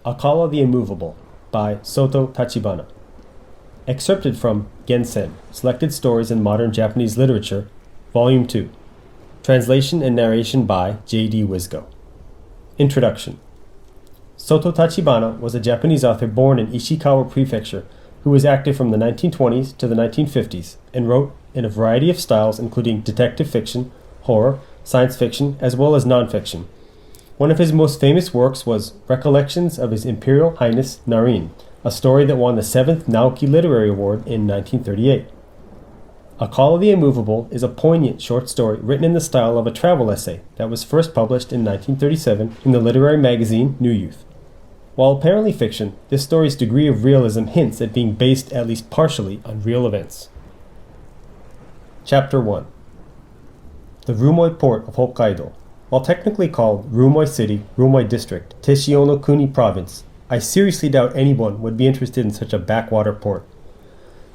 Acala the Immovable by Soto Tachibana. Excerpted from Gensen, Selected Stories in Modern Japanese Literature, Volume 2. Translation and narration by J.D. Wisgo. Introduction. Soto Tachibana was a Japanese author born in Ishikawa Prefecture who was active from the 1920s to the 1950s and wrote in a variety of styles including detective fiction, horror, science fiction, as well as nonfiction. One of his most famous works was Recollections of His Imperial Highness Narration, a story that won the 7th Naoki Literary Award in 1938. Acala the Immovable is a poignant short story written in the style of a travel essay that was first published in 1937 in the literary magazine New Youth. While apparently fiction, this story's degree of realism hints at being based at least partially on real events. Chapter 1. The Rumoi Port of Hokkaido. While technically called Rumoi City, Rumoi District, Teshio Kuni Province, I seriously doubt anyone would be interested in such a backwater port.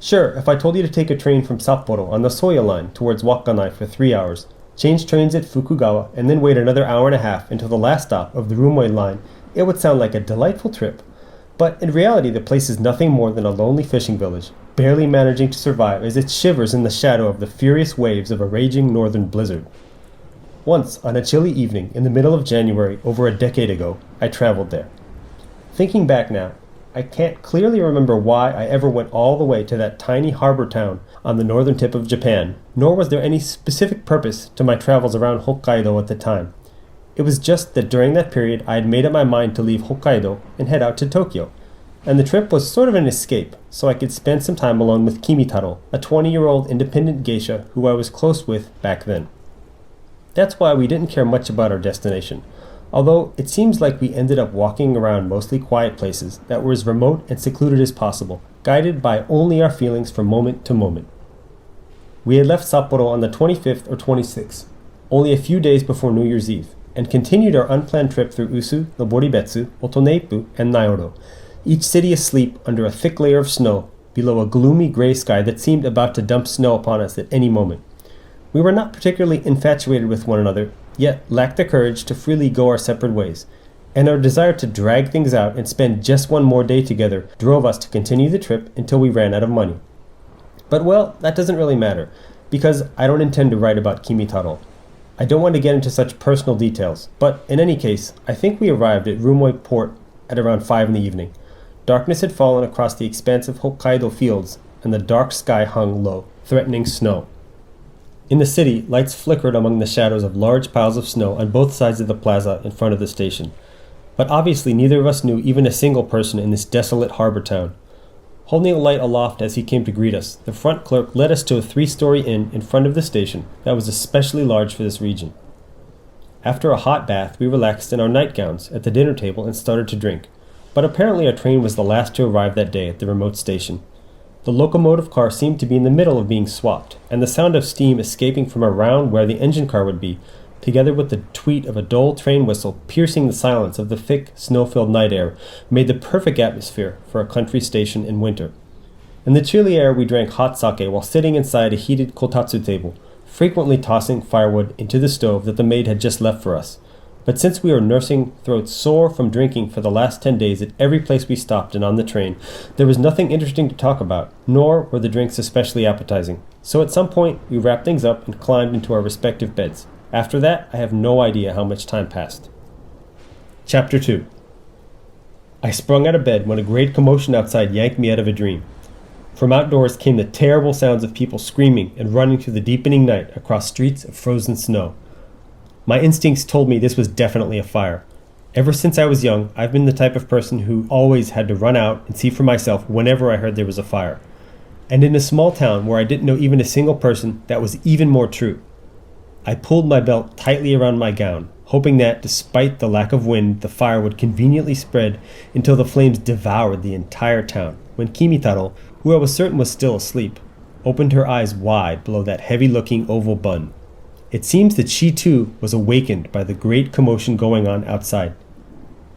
Sure, if I told you to take a train from Sapporo on the Soya line towards Wakkanai for 3 hours, change trains at Fukugawa, and then wait another hour and a half until the last stop of the Rumoi line, it would sound like a delightful trip. But in reality, the place is nothing more than a lonely fishing village, barely managing to survive as it shivers in the shadow of the furious waves of a raging northern blizzard. Once, on a chilly evening in the middle of January over a decade ago, I traveled there. Thinking back now, I can't clearly remember why I ever went all the way to that tiny harbor town on the northern tip of Japan, nor was there any specific purpose to my travels around Hokkaido at the time. It was just that during that period I had made up my mind to leave Hokkaido and head out to Tokyo, and the trip was sort of an escape, so I could spend some time alone with Kimitaro, a 20-year-old independent geisha who I was close with back then. That's why we didn't care much about our destination, although it seems like we ended up walking around mostly quiet places that were as remote and secluded as possible, guided by only our feelings from moment to moment. We had left Sapporo on the 25th or 26th, only a few days before New Year's Eve, and continued our unplanned trip through Usu, Noboribetsu, Otoneipu, and Naoto, each city asleep under a thick layer of snow below a gloomy gray sky that seemed about to dump snow upon us at any moment. We were not particularly infatuated with one another, yet lacked the courage to freely go our separate ways, and our desire to drag things out and spend just one more day together drove us to continue the trip until we ran out of money. But well, that doesn't really matter, because I don't intend to write about Kimitaro. I don't want to get into such personal details, but in any case, I think we arrived at Rumoi Port at around 5 in the evening. Darkness had fallen across the expansive Hokkaido fields, and the dark sky hung low, threatening snow. In the city, lights flickered among the shadows of large piles of snow on both sides of the plaza in front of the station. But obviously neither of us knew even a single person in this desolate harbor town. Holding a light aloft as he came to greet us, the front clerk led us to a 3-story inn in front of the station that was especially large for this region. After a hot bath, we relaxed in our nightgowns at the dinner table and started to drink. But apparently our train was the last to arrive that day at the remote station. The locomotive car seemed to be in the middle of being swapped, and the sound of steam escaping from around where the engine car would be, together with the tweet of a dull train whistle piercing the silence of the thick, snow-filled night air, made the perfect atmosphere for a country station in winter. In the chilly air we drank hot sake while sitting inside a heated kotatsu table, frequently tossing firewood into the stove that the maid had just left for us. But since we were nursing throats sore from drinking for the last 10 days at every place we stopped and on the train, there was nothing interesting to talk about, nor were the drinks especially appetizing. So at some point, we wrapped things up and climbed into our respective beds. After that, I have no idea how much time passed. Chapter 2. I sprung out of bed when a great commotion outside yanked me out of a dream. From outdoors came the terrible sounds of people screaming and running through the deepening night across streets of frozen snow. My instincts told me this was definitely a fire. Ever since I was young, I've been the type of person who always had to run out and see for myself whenever I heard there was a fire. And in a small town where I didn't know even a single person, that was even more true. I pulled my belt tightly around my gown, hoping that, despite the lack of wind, the fire would conveniently spread until the flames devoured the entire town, when Kimitaro, who I was certain was still asleep, opened her eyes wide below that heavy-looking oval bun. It seems that she too was awakened by the great commotion going on outside.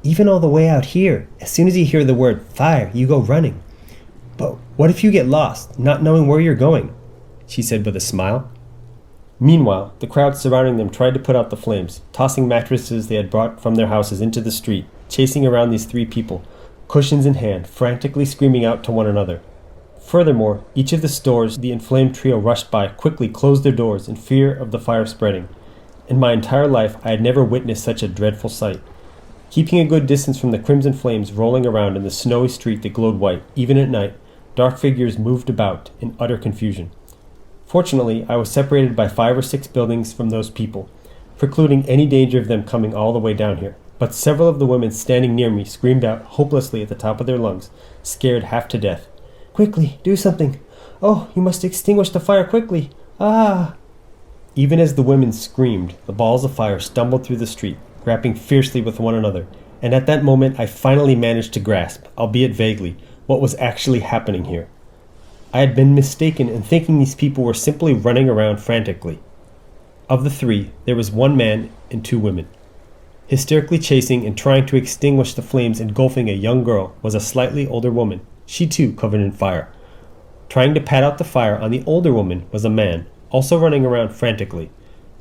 Even all the way out here, as soon as you hear the word fire, you go running. But what if you get lost, not knowing where you're going? She said with a smile. Meanwhile, the crowd surrounding them tried to put out the flames, tossing mattresses they had brought from their houses into the street, chasing around these three people, cushions in hand, frantically screaming out to one another. Furthermore, each of the stores the inflamed trio rushed by quickly closed their doors in fear of the fire spreading. In my entire life, I had never witnessed such a dreadful sight. Keeping a good distance from the crimson flames rolling around in the snowy street that glowed white, even at night, dark figures moved about in utter confusion. Fortunately, I was separated by 5 or 6 buildings from those people, precluding any danger of them coming all the way down here. But several of the women standing near me screamed out hopelessly at the top of their lungs, scared half to death. "Quickly, do something! Oh, you must extinguish the fire quickly! Ah!" Even as the women screamed, the balls of fire stumbled through the street, grappling fiercely with one another, and at that moment I finally managed to grasp, albeit vaguely, what was actually happening here. I had been mistaken in thinking these people were simply running around frantically. Of the 3, there was 1 man and 2 women. Hysterically chasing and trying to extinguish the flames engulfing a young girl was a slightly older woman, she too covered in fire. Trying to pat out the fire on the older woman was a man, also running around frantically.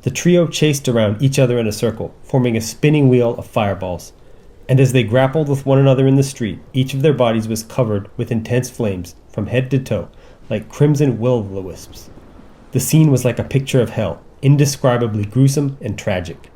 The trio chased around each other in a circle, forming a spinning wheel of fireballs. And as they grappled with one another in the street, each of their bodies was covered with intense flames, from head to toe, like crimson will-o'-the-wisps. The scene was like a picture of hell, indescribably gruesome and tragic.